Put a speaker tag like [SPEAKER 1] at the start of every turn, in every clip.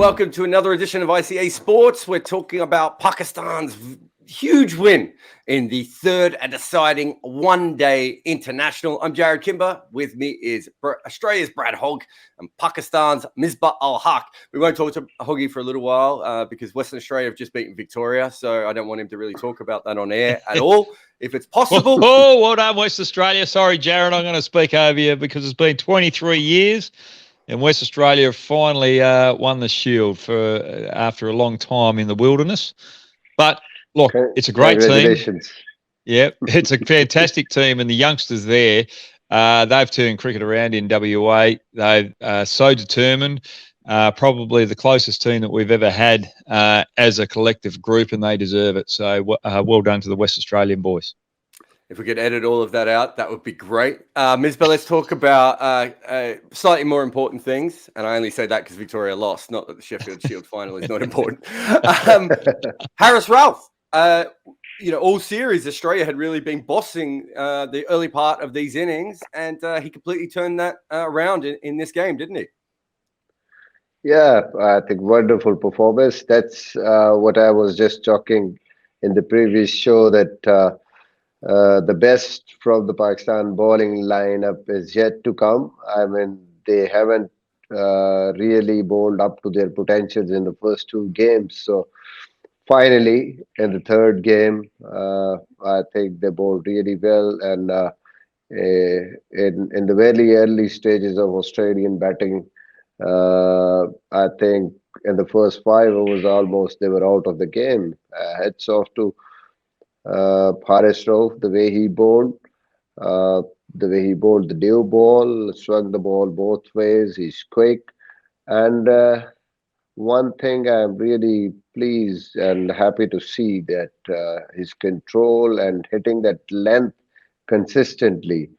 [SPEAKER 1] welcome to another edition of ICA Sports. We're talking about Pakistan's huge win in the third and deciding one-day international. I'm Jared Kimber. With me is Australia's Brad Hogg and Pakistan's Misbah-ul-Haq. We won't talk to Hoggy for a little while because Western Australia have just beaten Victoria, so I don't want him to really talk about that on air at all. If it's possible.
[SPEAKER 2] Oh, well done, West Australia. Sorry, Jared, I'm going to speak over you because it's been 23 years. And West Australia have finally won the Shield after a long time in the wilderness. But, look, it's a great team. Yeah, it's a fantastic team. And the youngsters there, they've turned cricket around in WA. They're so determined. Probably the closest team that we've ever had as a collective group, and they deserve it. So well done to the West Australian boys.
[SPEAKER 1] If we could edit all of that out, that would be great. Misbah, let's talk about slightly more important things. And I only say that because Victoria lost, not that the Sheffield Shield final is not important. Haris Rauf, all series, Australia had really been bossing the early part of these innings, and he completely turned that around in this game, didn't he?
[SPEAKER 3] Yeah, I think wonderful performance. That's what I was just talking in the previous show, that the best from the Pakistan bowling lineup is yet to come. I mean, they haven't really bowled up to their potentials in the first two games. So finally, in the third game, I think they bowled really well. And in the very early stages of Australian batting, I think in the first 5 overs almost they were out of the game. Heads off to Haris Rauf, the way he bowled the new ball, swung the ball both ways. He's quick, and one thing I'm really pleased and happy to see that his control and hitting that length consistently,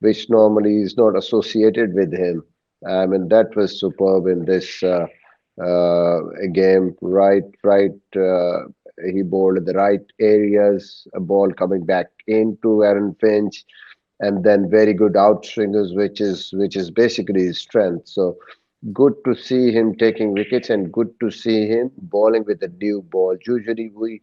[SPEAKER 3] which normally is not associated with him. I mean, that was superb in this game. Right. He bowled at the right areas, a ball coming back into Aaron Finch, and then very good outswingers, which is basically his strength. So good to see him taking wickets, and good to see him bowling with a new ball. Usually we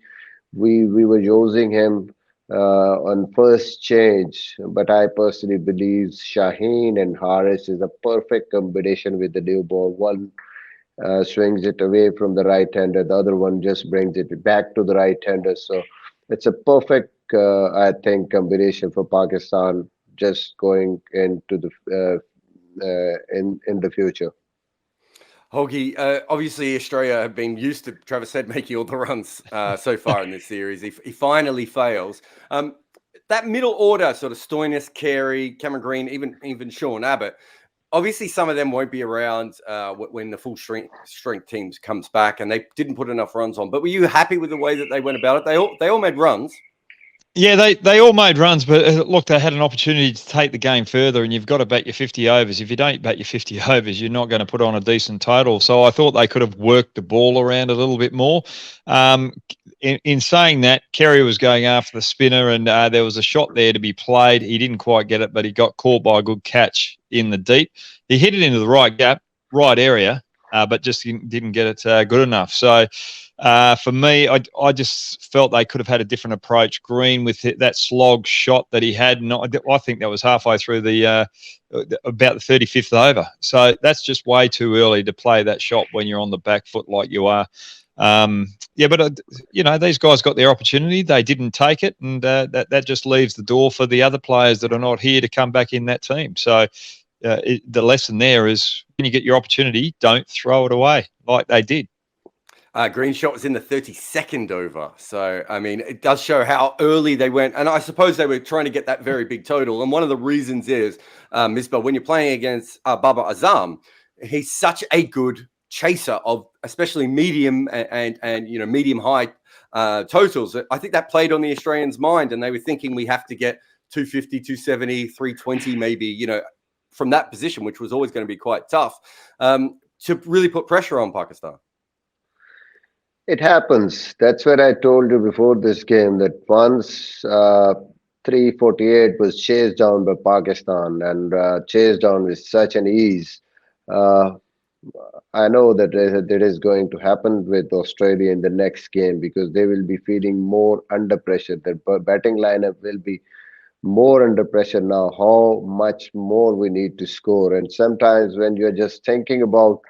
[SPEAKER 3] were using him on first change, but I personally believe Shaheen and Haris is a perfect combination with the new ball. One swings it away from the right-hander, the other one just brings it back to the right-hander. So it's a perfect, I think, combination for Pakistan just going into the in the future.
[SPEAKER 1] Hoggy, obviously Australia have been used to, Travis said, making all the runs so far in this series. He finally fails. That middle order, sort of Stoinis, Carey, Cameron Green, even Sean Abbott, obviously some of them won't be around when the full strength teams comes back, and they didn't put enough runs on. But were you happy with the way that they went about it? They all made runs.
[SPEAKER 2] Yeah, they all made runs, but look, they had an opportunity to take the game further, and you've got to bat your 50 overs. If you don't bat your 50 overs, you're not going to put on a decent total. So I thought they could have worked the ball around a little bit more. In saying that, Carey was going after the spinner, and there was a shot there to be played. He didn't quite get it, but he got caught by a good catch in the deep. He hit it into the right gap, right area, but just didn't get it good enough. So for me, I just felt they could have had a different approach. Green with that slog shot that he had, I think that was halfway through about the 35th over. So that's just way too early to play that shot when you're on the back foot like you are. But these guys got their opportunity. They didn't take it, and that just leaves the door for the other players that are not here to come back in that team. So the lesson there is when you get your opportunity, don't throw it away like they did.
[SPEAKER 1] Green shot was in the 32nd over. So, I mean, it does show how early they went. And I suppose they were trying to get that very big total. And one of the reasons is, Misbah, when you're playing against Babar Azam, he's such a good chaser of especially medium and medium high totals. I think that played on the Australians' mind, and they were thinking we have to get 250, 270, 320 maybe, from that position, which was always going to be quite tough, to really put pressure on Pakistan.
[SPEAKER 3] It happens. That's what I told you before this game, that once 348 was chased down by Pakistan, and chased down with such an ease, I know that is going to happen with Australia in the next game because they will be feeling more under pressure. Their batting lineup will be more under pressure now. How much more we need to score, and sometimes when you're just thinking about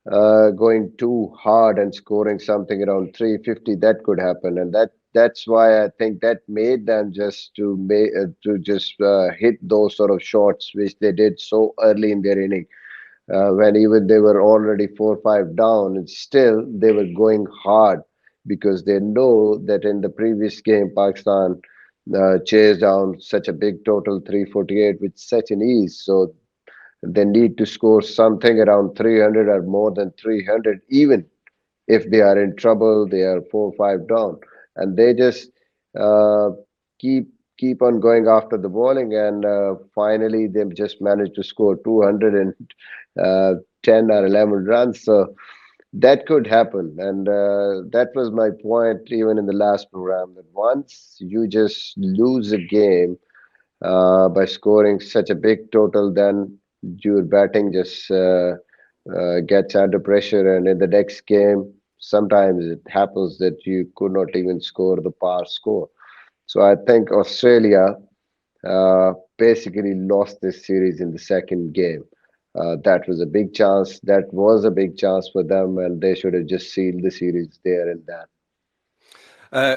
[SPEAKER 3] going too hard and scoring something around 350, that could happen, and that's why I think that made them just to just hit those sort of shots which they did so early in their inning, when even they were already 4-5 down, and still they were going hard because they know that in the previous game Pakistan chased down such a big total 348 with such an ease. So they need to score something around 300 or more than 300, even if they are in trouble, they are 4-5 down, and they just uh, keep keep on going after the bowling, and finally they just managed to score 210 or 11 runs. So that could happen, and that was my point even in the last program, that once you just lose a game by scoring such a big total, then your batting just gets under pressure. And in the next game, sometimes it happens that you could not even score the par score. So I think Australia basically lost this series in the second game. That was a big chance. That was a big chance for them, and they should have just sealed the series there and then.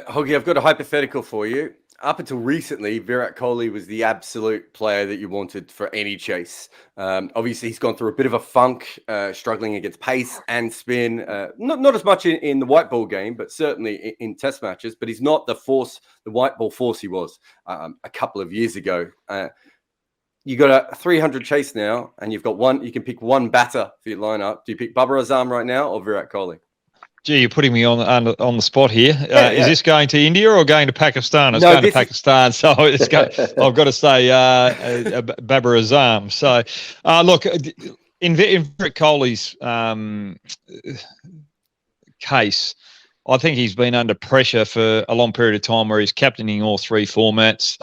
[SPEAKER 1] Hoggy, I've got a hypothetical for you. Up until recently, Virat Kohli was the absolute player that you wanted for any chase. Obviously, he's gone through a bit of a funk, struggling against pace and spin. Not as much in the white ball game, but certainly in Test matches. But he's not the force, the white ball force he was a couple of years ago. You got a 300 chase now, and you've got one. You can pick one batter for your lineup. Do you pick Babar Azam right now or Virat Kohli?
[SPEAKER 2] Gee, you're putting me on the spot here.
[SPEAKER 1] Yeah.
[SPEAKER 2] Is this going to India or going to Pakistan? It's
[SPEAKER 1] No,
[SPEAKER 2] going to Pakistan, so I've got to say Babar Azam. So, look, in Virat Kohli's case, I think he's been under pressure for a long period of time where he's captaining all three formats.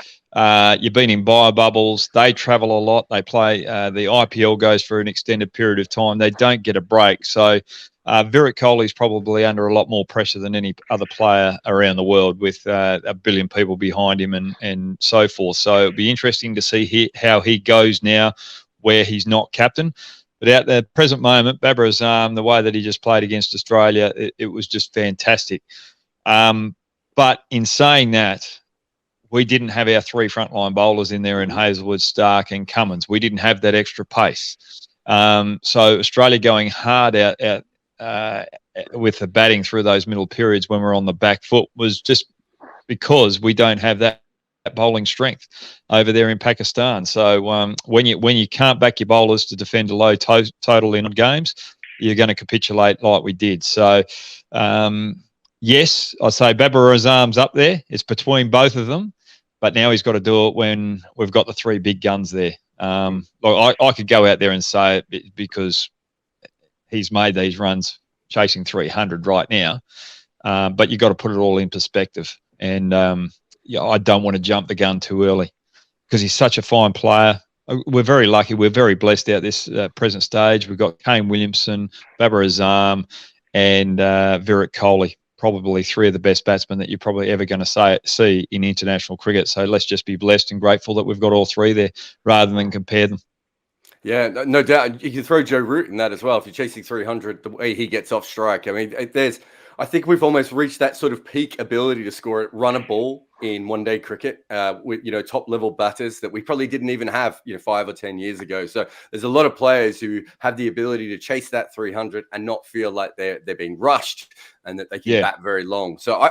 [SPEAKER 2] You've been in bio bubbles. They travel a lot. They play. The IPL goes for an extended period of time. They don't get a break. So Virat Kohli is probably under a lot more pressure than any other player around the world, with a billion people behind him and so forth. So it'll be interesting to see how he goes now, where he's not captain. But at the present moment, Babar Azam, the way that he just played against Australia, it was just fantastic. But in saying that, we didn't have our three frontline bowlers in there in Hazelwood, Stark and Cummins. We didn't have that extra pace. So Australia going hard out with the batting through those middle periods when we're on the back foot was just because we don't have that bowling strength over there in Pakistan. So when you can't back your bowlers to defend a low total in games, you're going to capitulate like we did. So yes, I say Babar Azam's up there. It's between both of them, but now he's got to do it when we've got the three big guns there. Look, I could go out there and say it because he's made these runs chasing 300 right now, but you've got to put it all in perspective. And I don't want to jump the gun too early because he's such a fine player. We're very lucky. We're very blessed out this present stage. We've got Kane Williamson, Babar Azam, and Virat Kohli, probably three of the best batsmen that you're probably ever going to see in international cricket. So let's just be blessed and grateful that we've got all three there rather than compare them.
[SPEAKER 1] Yeah, no doubt. You can throw Joe Root in that as well. If you're chasing 300, the way he gets off strike. I mean, I think we've almost reached that sort of peak ability to score it, run a ball in one-day cricket with top-level batters that we probably didn't even have 5 or 10 years ago. So there's a lot of players who have the ability to chase that 300 and not feel like they're being rushed and that they can bat very long. So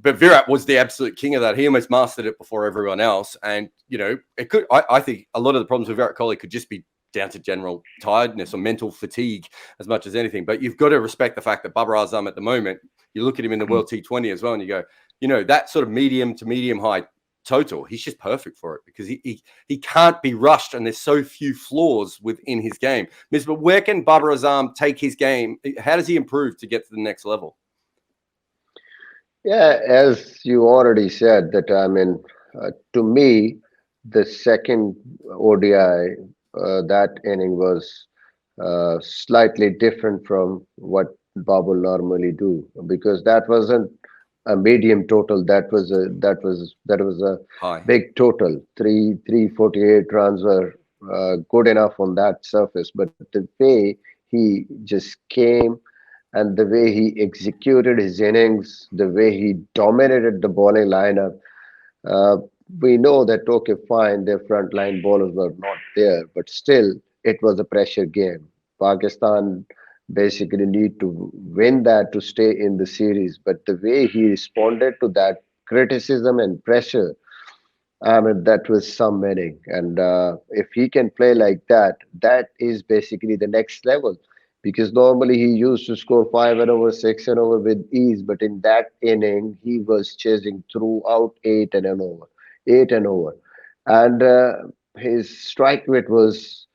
[SPEAKER 1] but Virat was the absolute king of that. He almost mastered it before everyone else, and it could. I think a lot of the problems with Virat Kohli could just be down to general tiredness or mental fatigue as much as anything. But you've got to respect the fact that Babar Azam at the moment, you look at him in the World T20 as well, and you go, that sort of medium to medium high total, he's just perfect for it because he can't be rushed, and there's so few flaws within his game. But where can Babar Azam take his game? How does he improve to get to the next level?
[SPEAKER 3] Yeah, as you already said, that to me, the second ODI, that inning was slightly different from what Bob will normally do, because that wasn't a medium total. That was a
[SPEAKER 1] Hi.
[SPEAKER 3] big total. 348 runs were good enough on that surface, but the way he just came and the way he executed his innings, the way he dominated the bowling lineup. Uh, we know that, okay, fine, their frontline bowlers were not there, but still, it was a pressure game. Pakistan basically need to win that to stay in the series. But the way he responded to that criticism and pressure, I mean, that was some meaning. And if he can play like that, that is basically the next level. Because normally he used to score 5 and over, 6 and over with ease, but in that inning he was chasing throughout 8 and over, 8 and over, and his strike rate was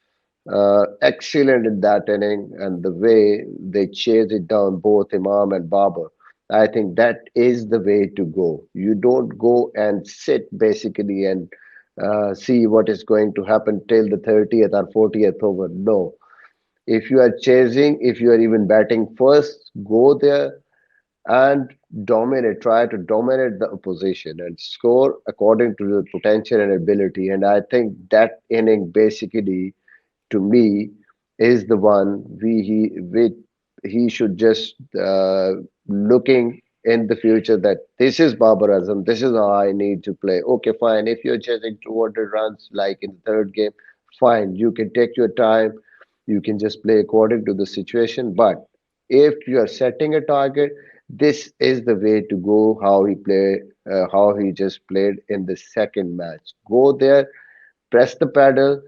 [SPEAKER 3] excellent in that inning, and the way they chase it down, both Imam and Babar. I think that is the way to go. You don't go and sit basically and see what is going to happen till the 30th or 40th over. No. If you are chasing, if you are even batting first, go there and dominate, try to dominate the opposition and score according to your potential and ability. And I think that inning basically, to me, is the one he should just looking in the future, that this is Babar Azam, this is how I need to play. Okay, fine. If you're chasing 200 runs like in the third game, fine. You can take your time. You can just play according to the situation. But if you are setting a target, this is the way to go. How he just played in the second match. Go there, press the pedal,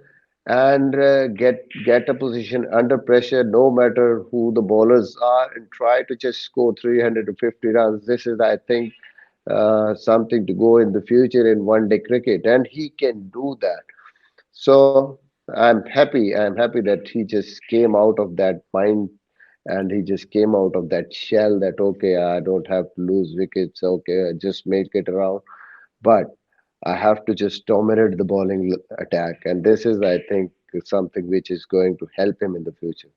[SPEAKER 3] and get a position under pressure, no matter who the bowlers are, and try to just score 350 runs. This is, I think, something to go in the future in one-day cricket, and he can do that. So I'm happy. I'm happy that he just came out of that mind, and he just came out of that shell that, okay, I don't have to lose wickets. Okay, I just make it around. But I have to just dominate the bowling attack. And this is, I think, something which is going to help him in the future.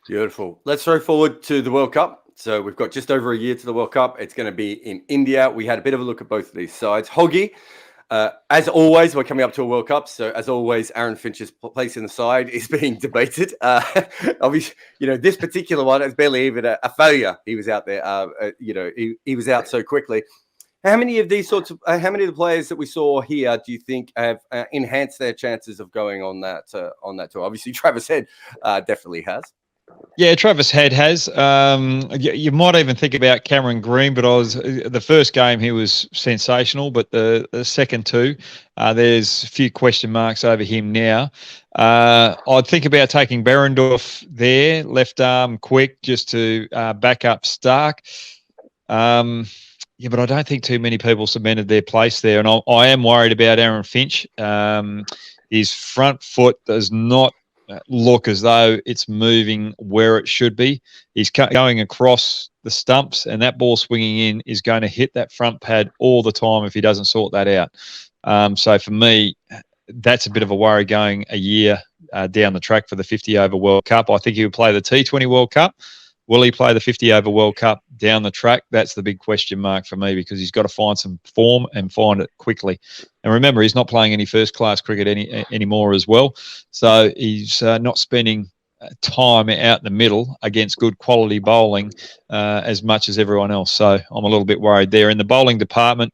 [SPEAKER 1] Beautiful. Let's throw forward to the World Cup. So we've got just over a year to the World Cup. It's going to be in India. We had a bit of a look at both of these sides. Hoggy, as always, we're coming up to a World Cup. So as always, Aaron Finch's place in the side is being debated. Obviously, this particular one is barely even a failure. He was out there. He was out so quickly. How many of these sorts of how many of the players that we saw here do you think have enhanced their chances of going on that tour? Obviously, Travis Head definitely has.
[SPEAKER 2] Yeah, Travis Head has. You might even think about Cameron Green, but the first game he was sensational, but the second two, there's a few question marks over him now. I'd think about taking Berendorf there, left arm quick, just to back up Stark. Yeah, but I don't think too many people cemented their place there, and I am worried about Aaron Finch. His front foot does not look as though it's moving where it should be. He's going across the stumps, and that ball swinging in is going to hit that front pad all the time if he doesn't sort that out. So for me, that's a bit of a worry going a year down the track for the 50-over World Cup. I think he would play the T20 World Cup. Will he play the 50-over World Cup down the track? That's the big question mark for me, because he's got to find some form and find it quickly. And remember, he's not playing any first-class cricket anymore as well. So he's not spending time out in the middle against good quality bowling as much as everyone else. So I'm a little bit worried there. In the bowling department,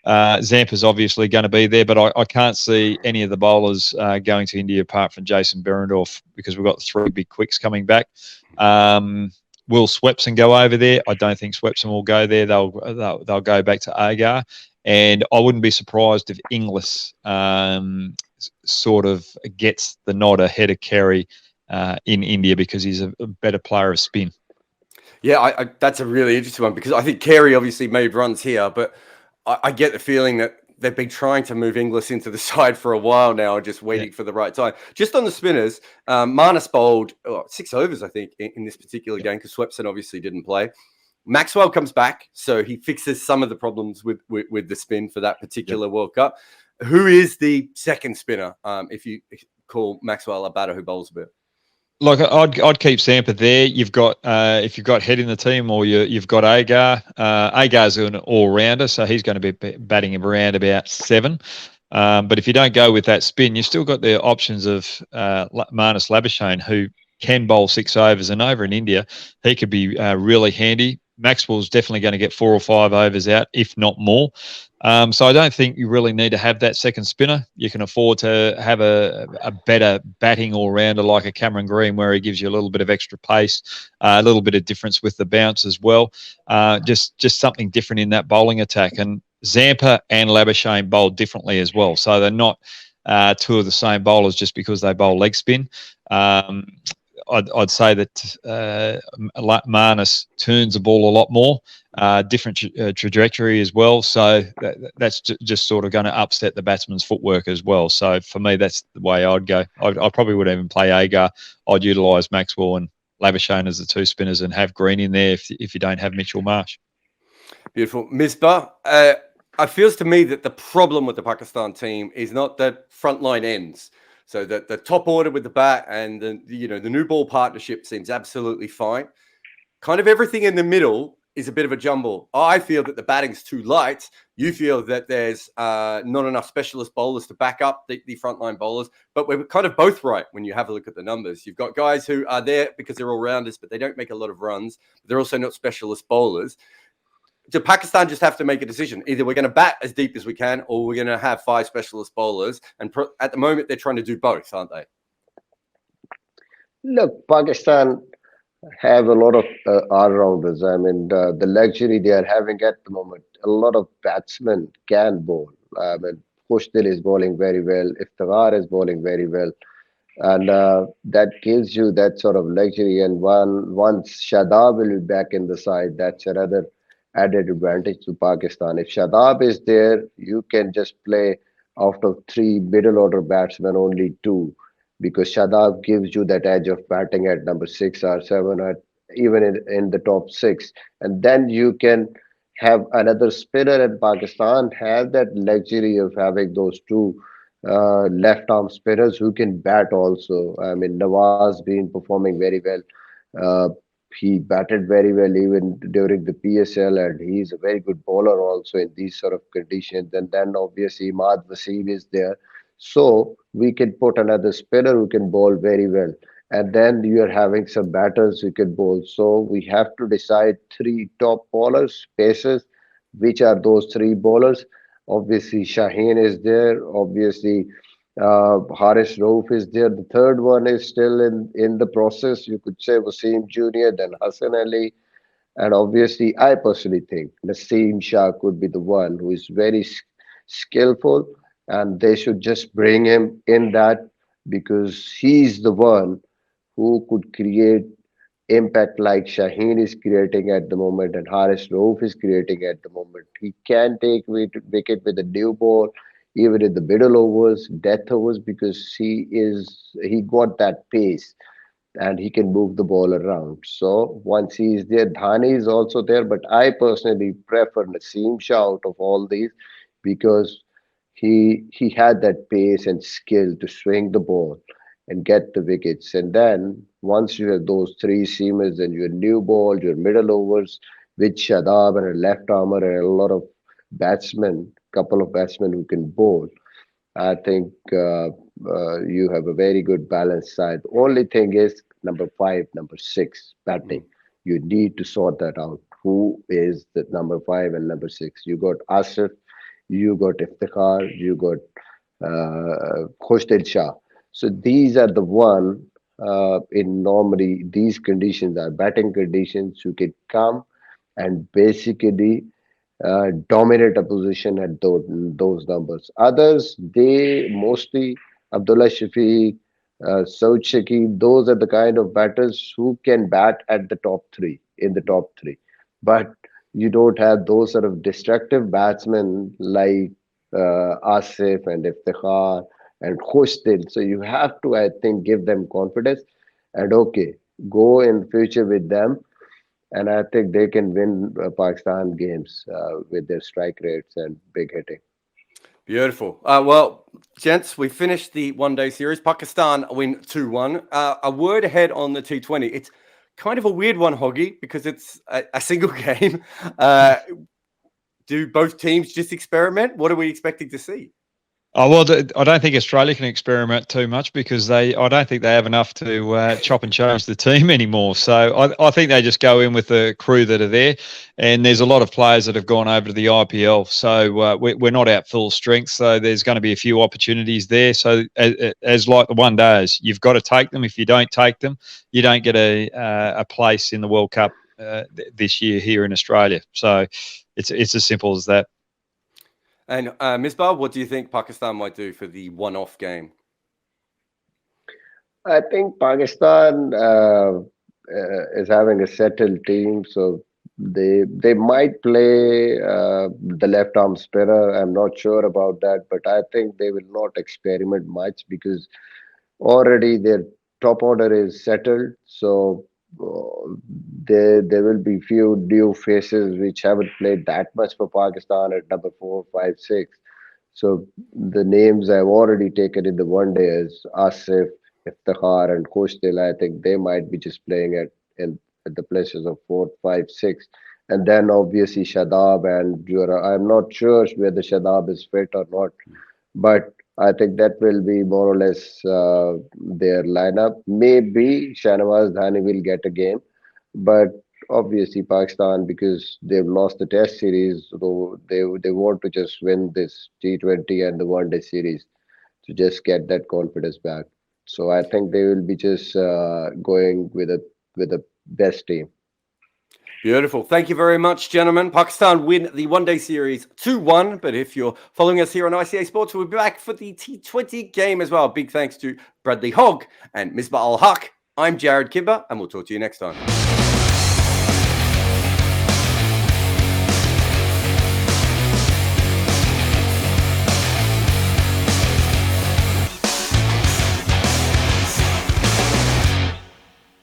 [SPEAKER 2] Zampa's obviously going to be there, but I can't see any of the bowlers going to India apart from Jason Berendorf, because we've got 3 big quicks coming back. Will Swepson go over there? I don't think Swepson will go there. They'll go back to Agar, and I wouldn't be surprised if Inglis sort of gets the nod ahead of Carey in India, because he's a better player of spin.
[SPEAKER 1] Yeah, that's a really interesting one, because I think Carey obviously made runs here, but I get the feeling that they've been trying to move Inglis into the side for a while now, just waiting for the right time. Just on the spinners, Marnus bowled 6 overs, I think, in this particular game, because Swepson obviously didn't play. Maxwell comes back, so he fixes some of the problems with the spin for that particular World Cup. Who is the second spinner, if you call Maxwell a batter who bowls a bit?
[SPEAKER 2] Like I'd keep Zampa there. You've got if you've got Head in the team, or you've got Agar. Agar's an all-rounder, so he's going to be batting around about 7. But if you don't go with that spin, you've still got the options of Marnus Labuschagne, who can bowl 6 overs, and over in India, he could be really handy. Maxwell's definitely going to get 4 or 5 overs out, if not more. So I don't think you really need to have that second spinner. You can afford to have a better batting all-rounder like a Cameron Green, where he gives you a little bit of extra pace, a little bit of difference with the bounce as well. Just something different in that bowling attack. And Zampa and Labuschagne bowl differently as well. So they're not two of the same bowlers just because they bowl leg spin. I'd say that Marnus turns the ball a lot more, different trajectory as well. So that's just sort of going to upset the batsman's footwork as well. So for me, that's the way I'd go. I probably would even play Agar. I'd utilise Maxwell and Labuschagne as the 2 spinners and have Green in there if you don't have Mitchell Marsh.
[SPEAKER 1] Beautiful. Misbah, it feels to me that the problem with the Pakistan team is not the frontline ends. So that the top order with the bat and the new ball partnership seems absolutely fine. Kind of everything in the middle is a bit of a jumble. I feel that the batting's too light. You feel that there's not enough specialist bowlers to back up the frontline bowlers. But we're kind of both right when you have a look at the numbers. You've got guys who are there because they're all-rounders, but they don't make a lot of runs. They're also not specialist bowlers. Do Pakistan just have to make a decision? Either we're going to bat as deep as we can, or we're going to have 5 specialist bowlers. And at the moment, they're trying to do both, aren't they?
[SPEAKER 3] Look, Pakistan have a lot of all-rounders. I mean, the luxury they are having at the moment, a lot of batsmen can bowl. I mean, Khushdil is bowling very well. Iftikhar is bowling very well. And that gives you that sort of luxury. And once Shadab will be back in the side, that's another added advantage to Pakistan. If Shadab is there, you can just play out of 3 middle order batsmen, only 2, because Shadab gives you that edge of batting at number 6 or 7, or even in the top 6. And then you can have another spinner, and Pakistan have that luxury of having those 2 left arm spinners who can bat also. I mean, Nawaz been performing very well. Uh, he batted very well even during the PSL, and he's a very good bowler also in these sort of conditions. And then obviously Imad Wasim is there. So we can put another spinner who can bowl very well. And then you are having some batters who can bowl. So we have to decide 3 top bowlers, pacers, which are those 3 bowlers. Obviously, Shaheen is there. Obviously, Haris Rauf is there. The third one is still in the process. You could say Wasim Jr., then Hassan Ali. And obviously, I personally think Naseem Shah could be the one who is very skillful, and they should just bring him in that, because he's the one who could create impact like Shaheen is creating at the moment and Haris Rauf is creating at the moment. He can take wicket with a new ball, even in the middle overs, death overs, because he got that pace and he can move the ball around. So once he is there, Dhani is also there, but I personally prefer Naseem Shah out of all these, because he had that pace and skill to swing the ball and get the wickets. And then once you have those 3 seamers and your new ball, your middle overs with Shadab and a left armer and a lot of batsmen, couple of batsmen who can bowl, I think you have a very good balanced side. The only thing is number 5, number 6 batting. You need to sort that out. Who is the number 5 and number 6? You got Asif, you got Iftikhar, you got Khoshdil Shah. So these are the one in normally these conditions are batting conditions who can come and basically dominate a position at those numbers. Others, they mostly Abdullah Shafiq, Saud Shakib, those are the kind of batters who can bat at the top 3, in the top 3. But you don't have those sort of destructive batsmen like Asif and Iftikhar and Khushdil. So you have to, I think, give them confidence and okay, go in future with them, and I think they can win Pakistan games with their strike rates and big hitting.
[SPEAKER 1] Beautiful. Well, gents, we finished the one-day series. Pakistan win 2-1. A word ahead on the T20. It's kind of a weird one, Hoggy, because it's a single game. Do both teams just experiment? What are we expecting to see?
[SPEAKER 2] Oh, well, I don't think Australia can experiment too much because I don't think they have enough to chop and change the team anymore. So I think they just go in with the crew that are there, and there's a lot of players that have gone over to the IPL. So we're not at full strength. So there's going to be a few opportunities there. So as like the one days, you've got to take them. If you don't take them, you don't get a place in the World Cup this year here in Australia. So it's as simple as that.
[SPEAKER 1] And Misbah, what do you think Pakistan might do for the one-off game?
[SPEAKER 3] I think Pakistan is having a settled team, so they might play the left arm spinner. I'm not sure about that, but I think they will not experiment much because already their top order is settled. So there will be few new faces which haven't played that much for Pakistan at number 4, 5, 6. So the names I've already taken in the one day is Asif, Iftikhar, and Kostil. I think they might be just playing at the places of 4, 5, 6. And then obviously Shadab and Jura. I'm not sure whether Shadab is fit or not, but I think that will be more or less their lineup. Maybe Shahnawaz Dhani will get a game, but obviously Pakistan, because they've lost the Test series, so they want to just win this T20 and the One Day series to just get that confidence back. So I think they will be just going with a best team.
[SPEAKER 1] Beautiful. Thank you very much, gentlemen. Pakistan win the one-day series 2-1. But if you're following us here on ICA Sports, we'll be back for the T20 game as well. Big thanks to Bradley Hogg and Misbah-ul-Haq. I'm Jared Kibber, and we'll talk to you next time.